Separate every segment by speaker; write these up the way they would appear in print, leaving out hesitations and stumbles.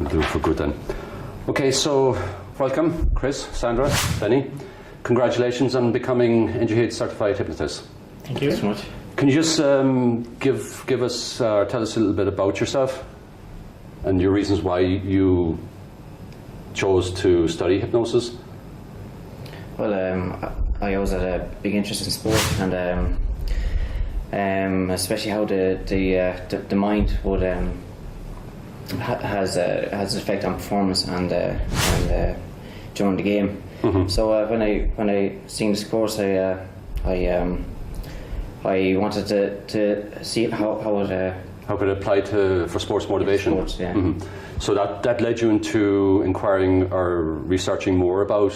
Speaker 1: we'll do it for good then. Okay, so welcome, Chris, Sandra, Benny. Congratulations on becoming NGH certified hypnotist.
Speaker 2: Thank you so much.
Speaker 1: Can you just give us, tell us a little bit about yourself and your reasons why you chose to study hypnosis?
Speaker 2: Well, I always had a big interest in sport, and especially how the mind would has an effect on performance and during the game. Mm-hmm. So when I seen this course, I wanted to see how could it
Speaker 1: apply for sports motivation.
Speaker 2: Sports, yeah.
Speaker 1: Mm-hmm. So that led you into inquiring or researching more about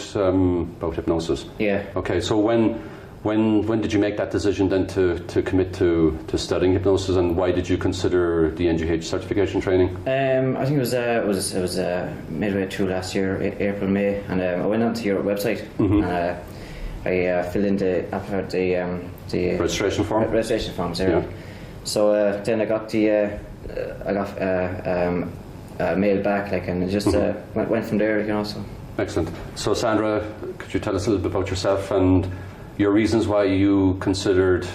Speaker 1: hypnosis.
Speaker 2: Yeah. Okay.
Speaker 1: So when did you make that decision then to commit to studying hypnosis, and why did you consider the NGH certification training?
Speaker 2: I think it was midway through last year, April, May, and I went onto your website. Mm-hmm. And I filled in the
Speaker 1: registration form.
Speaker 2: Registration forms there. Yeah. So then I got mail back, and just went from there, So.
Speaker 1: Excellent. So Sandra, could you tell us a little bit about yourself and your reasons why you considered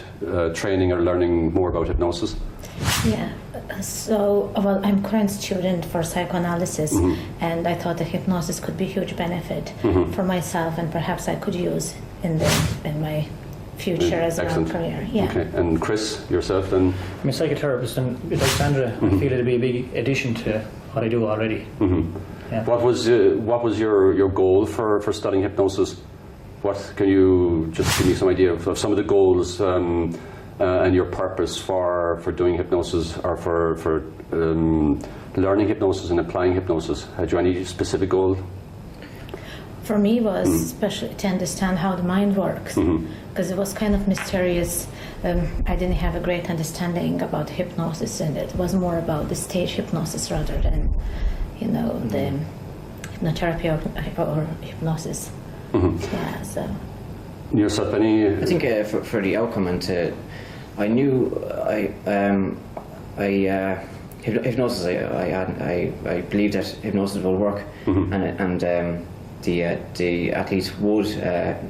Speaker 1: training or learning more about hypnosis?
Speaker 3: Yeah, so I'm current student for psychoanalysis, mm-hmm. and I thought that hypnosis could be a huge benefit mm-hmm. for myself, and perhaps I could use in my future as well career. Yeah. Okay,
Speaker 1: and Chris, yourself then?
Speaker 4: I'm a psychotherapist, and like Sandra, mm-hmm. I feel it'd be a big addition to what I do already. Mm-hmm.
Speaker 1: Yeah. What was your goal for studying hypnosis? Can you just give me some idea of some of the goals and your purpose for doing hypnosis, or for learning hypnosis and applying hypnosis? Had you any specific goal?
Speaker 3: For me, was especially to understand how the mind works, because it was kind of mysterious. I didn't have a great understanding about hypnosis, and it was more about the stage hypnosis rather than, the hypnotherapy or hypnosis. Mm-hmm. Yeah, so.
Speaker 1: Yourself, Benny?
Speaker 2: I think for the outcome, and I knew hypnosis. I believed that hypnosis will work, mm-hmm. and the athletes would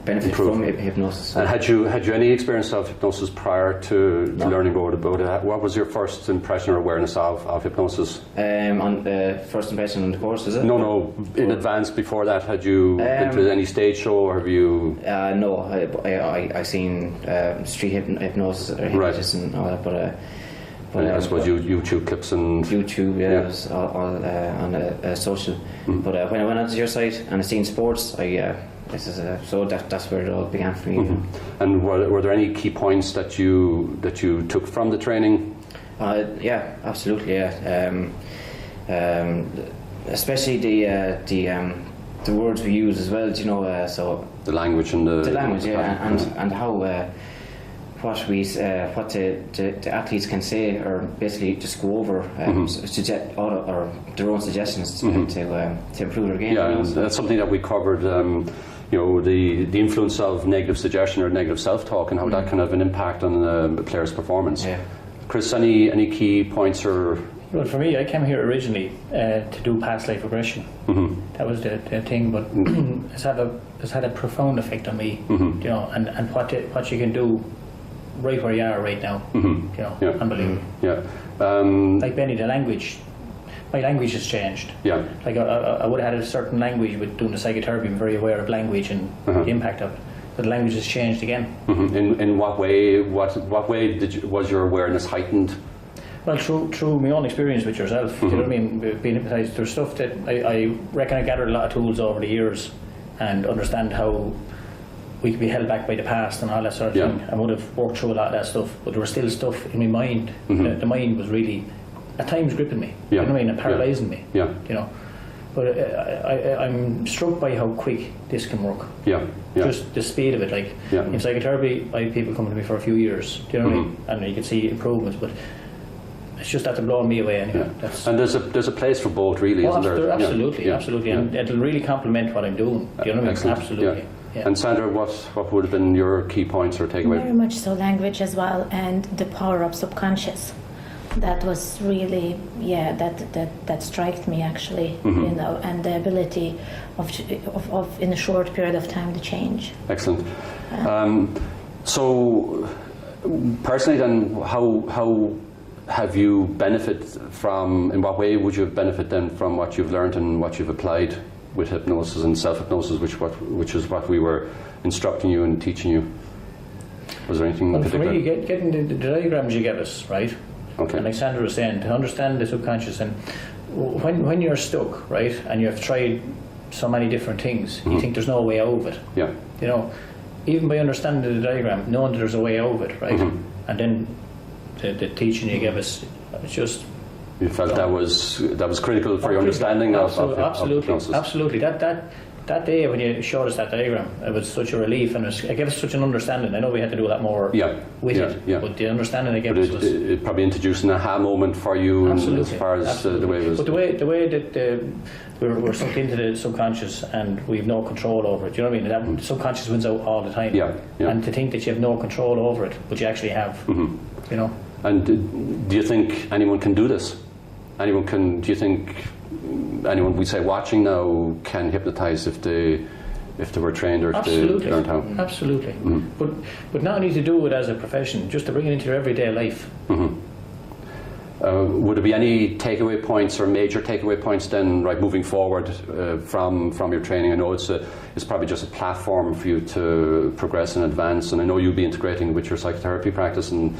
Speaker 2: benefit from hypnosis.
Speaker 1: And had you any experience of hypnosis prior to learning about it? What was your first impression or awareness of hypnosis?
Speaker 2: On the first impression on the course, is it?
Speaker 1: No. In advance, before that, had you been to any stage show, or have you?
Speaker 2: No, I seen street hypnosis or hypnotists and all that, but
Speaker 1: I suppose YouTube clips and
Speaker 2: YouTube, all on social. Mm-hmm. But when I went onto your site and I seen sports, so that's where it all began for me.
Speaker 1: Mm-hmm. And were there any key points that you took from the training?
Speaker 2: Yeah, absolutely. Yeah, especially the words we use as well. So the
Speaker 1: language and the
Speaker 2: language, and how. What the athletes can say, or basically just go over suggest or their own suggestions to improve their game.
Speaker 1: Yeah, and that's something that we covered. The influence of negative suggestion or negative self-talk, and how that can have an impact on a player's performance. Yeah. Chris, any key points or?
Speaker 4: Well, for me, I came here originally to do past life regression. Mm-hmm. That was the thing, but it's had a profound effect on me. Mm-hmm. And what you can do. Right where you are right now, mm-hmm. Unbelievable. Yeah. Like Benny, my language has changed. Yeah. Like I would have had a certain language with doing the psychotherapy. I'm very aware of language and the impact of it. But the language has changed again.
Speaker 1: Mm-hmm. In what way? What way was your awareness heightened?
Speaker 4: Well, through my own experience with yourself. Mm-hmm. You know what I mean? Being hypnotised, there's stuff that I reckon I gathered a lot of tools over the years and understand how we could be held back by the past and all that sort of thing. I would have worked through a lot of that stuff, but there was still stuff in my mind. Mm-hmm. The mind was really, at times, gripping me. Yeah. You know what I mean? And paralysing me. Yeah. But I'm struck by how quick this can work. Yeah. Just the speed of it. Like in psychotherapy, I have people coming to me for a few years. Do you know what I mean? And you can see improvements, but it's just that they're blowing me away anyway. Yeah.
Speaker 1: And there's a place for both, really, isn't there?
Speaker 4: Absolutely, absolutely. And it'll really complement what I'm doing. Do you know what I mean?
Speaker 1: Excellent.
Speaker 4: Absolutely.
Speaker 1: Yeah. Yeah. And Sandra, what would have been your key points or takeaway?
Speaker 3: Very much so, language as well, and the power of subconscious. that was really, that struck me actually, you know, and the ability of in a short period of time to change.
Speaker 1: Excellent. So, personally, then, how have you benefited from? In what way would you have benefited then from what you've learned and what you've applied with hypnosis and self-hypnosis, which is what we were instructing you and teaching you? Was there anything particular?
Speaker 4: For me, getting the diagrams you gave us, right?
Speaker 1: Okay.
Speaker 4: And like Sandra was saying, to understand the subconscious, and when you're stuck, right, and you've tried so many different things, you think there's no way out of it.
Speaker 1: Yeah.
Speaker 4: You know, even by understanding the diagram, knowing that there's a way out of it, right? And then the teaching you gave us, it's just.
Speaker 1: You felt that was critical for your understanding of hypnosis.
Speaker 4: Absolutely. That day when you showed us that diagram, it was such a relief, and it gave us such an understanding. I know we had to do that more with it, but the understanding it gave us was.
Speaker 1: It probably introduced an aha moment for you as far as the way it was.
Speaker 4: But the way that we're sunk into the subconscious and we've no control over it, do you know what I mean? That subconscious wins out all the time.
Speaker 1: Yeah.
Speaker 4: And to think that you have no control over it, but you actually have, you know.
Speaker 1: And do you think anyone can do this? Do you think anyone, we say, watching now can hypnotise if they were trained or if they learned how?
Speaker 4: Absolutely. But not only to do it as a profession, just to bring it into your everyday life.
Speaker 1: Would there be any takeaway points or major takeaway points then, right, moving forward from your training? I know it's probably just a platform for you to progress and advance, and I know you'll be integrating with your psychotherapy practice. And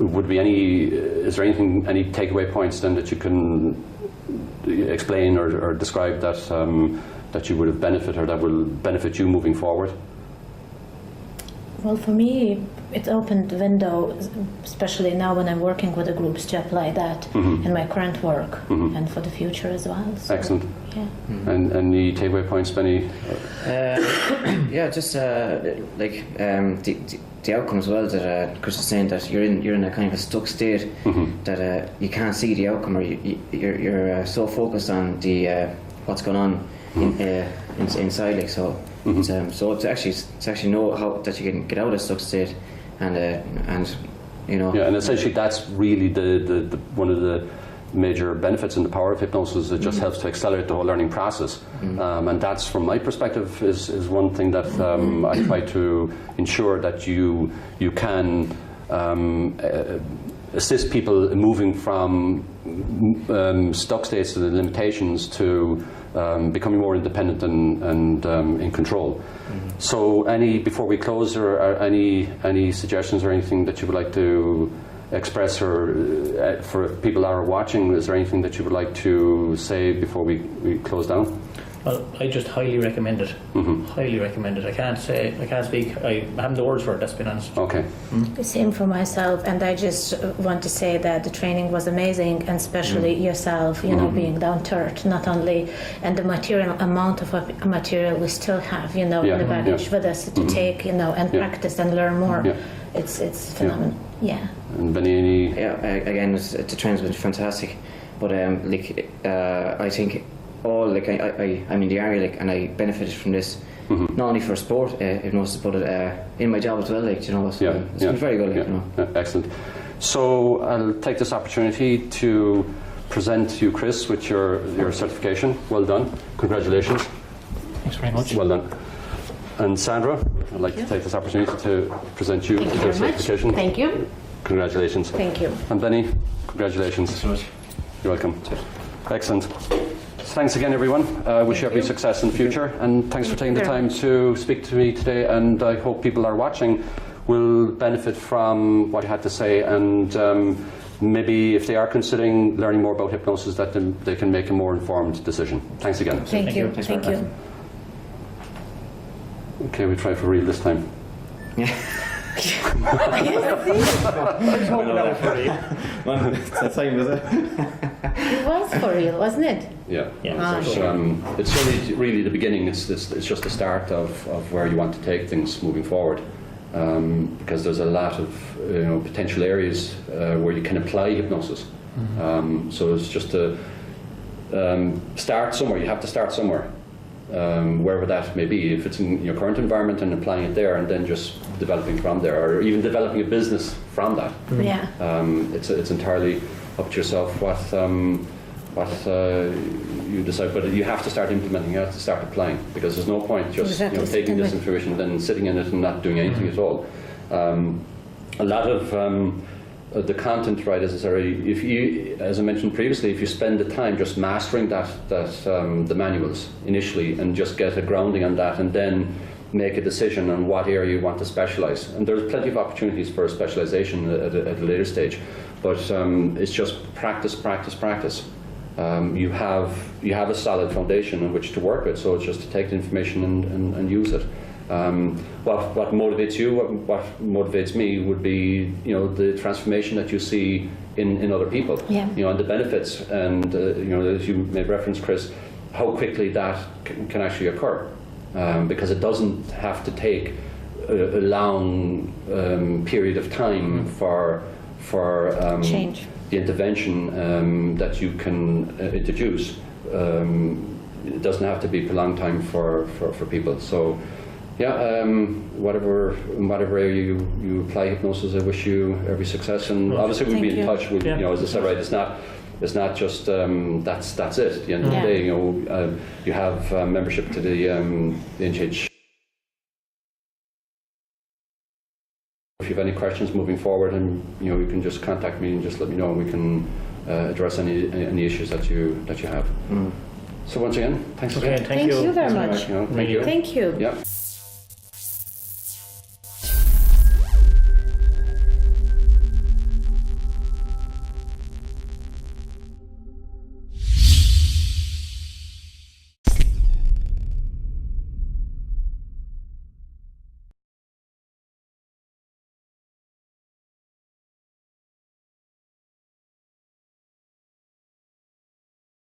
Speaker 1: would be is there any takeaway points then that you can explain or describe that you would have benefited or that will benefit you moving forward?
Speaker 3: Well, for me, it opened the window, especially now when I'm working with the groups, to apply that in my current work and for the future as well. So,
Speaker 1: excellent.
Speaker 3: Yeah.
Speaker 1: And any takeaway points, Benny?
Speaker 2: Just the outcome as well, that Chris was saying, that you're in a kind of a stuck state, that you can't see the outcome, or you're so focused on the what's going on inside, like so. So it's actually know how that you can get out of a stuck state, and you know.
Speaker 1: Yeah, and essentially that's really the one of the major benefits and the power of hypnosis. It just helps to accelerate the whole learning process, and that's, from my perspective, is one thing that I try to ensure that you can assist people moving from stuck states and limitations to becoming more independent and in control. So, before we close, or any suggestions or anything that you would like to express, or for people that are watching, is there anything that you would like to say before we close down?
Speaker 4: Well, I just highly recommend it. Highly recommend it. I can't speak. I haven't the words for it, let's be honest.
Speaker 1: Okay.
Speaker 3: The same for myself, and I just want to say that the training was amazing, and especially yourself, you know, being down to earth, not only, and the amount of material we still have, you know, in the baggage with us to take, you know, and practice and learn more. It's phenomenal.
Speaker 1: And Benny,
Speaker 2: again, the training's been fantastic, but I think I'm in the area, and I benefited from this, not only for sport hypnosis, but in my job as well, you know. So it's been very good, you know.
Speaker 1: Excellent. So I'll take this opportunity to present to you, Chris, with your certification. Well done. Congratulations.
Speaker 4: Thanks very much.
Speaker 1: Well done. And Sandra, I'd like to take this opportunity to present you with your certification.
Speaker 3: Thank you.
Speaker 1: Congratulations.
Speaker 3: Thank you.
Speaker 1: And Benny, congratulations.
Speaker 4: Thanks so much.
Speaker 1: You're welcome. Excellent. Thanks again, everyone. Wish you every success in the future, and thanks for taking the time to speak to me today. And I hope people are watching will benefit from what you had to say, and maybe if they are considering learning more about hypnosis, that they can make a more informed decision. Thanks again.
Speaker 3: Thank you. Thank you.
Speaker 1: Okay, we try for real this time.
Speaker 2: That time, was it?
Speaker 3: It was for real, wasn't it?
Speaker 1: Yeah.
Speaker 3: It's
Speaker 1: really the beginning. It's just the start of where you want to take things moving forward, because there's a lot of potential areas where you can apply hypnosis. So it's just to start somewhere. You have to start somewhere. wherever that may be. If it's in your current environment and applying it there, and then just developing from there, or even developing a business from that.
Speaker 3: Yeah.
Speaker 1: It's entirely up to yourself what you decide, but you have to start implementing, you have to start applying, because there's no point just taking this information and then sitting in it and not doing anything at all. A lot of the content, right, is necessary. If you, as I mentioned previously, if you spend the time just mastering the manuals initially and just get a grounding on that, and then make a decision on what area you want to specialise. And there's plenty of opportunities for specialisation at a later stage, but it's just practice, practice, practice. You have a solid foundation on which to work with, so it's just to take the information and use it. What motivates you, what motivates me would be, the transformation that you see in other people, and the benefits, and as you made reference, Chris, how quickly that can actually occur, because it doesn't have to take a long period of time for
Speaker 3: change.
Speaker 1: The intervention that you can introduce. It doesn't have to be prolonged time for people. So, whatever area you apply hypnosis, I wish you every success. And obviously, we'll be in touch. With, as I said, right, it's not just that's it. At the end of the day, you have membership to the NGH. If you have any questions moving forward, and you can just contact me and just let me know, and we can address any issues that you have. So once again, thanks.
Speaker 4: Okay, thank you.
Speaker 3: Thank you very much.
Speaker 1: Thank you.
Speaker 3: Thank you.
Speaker 1: Yeah.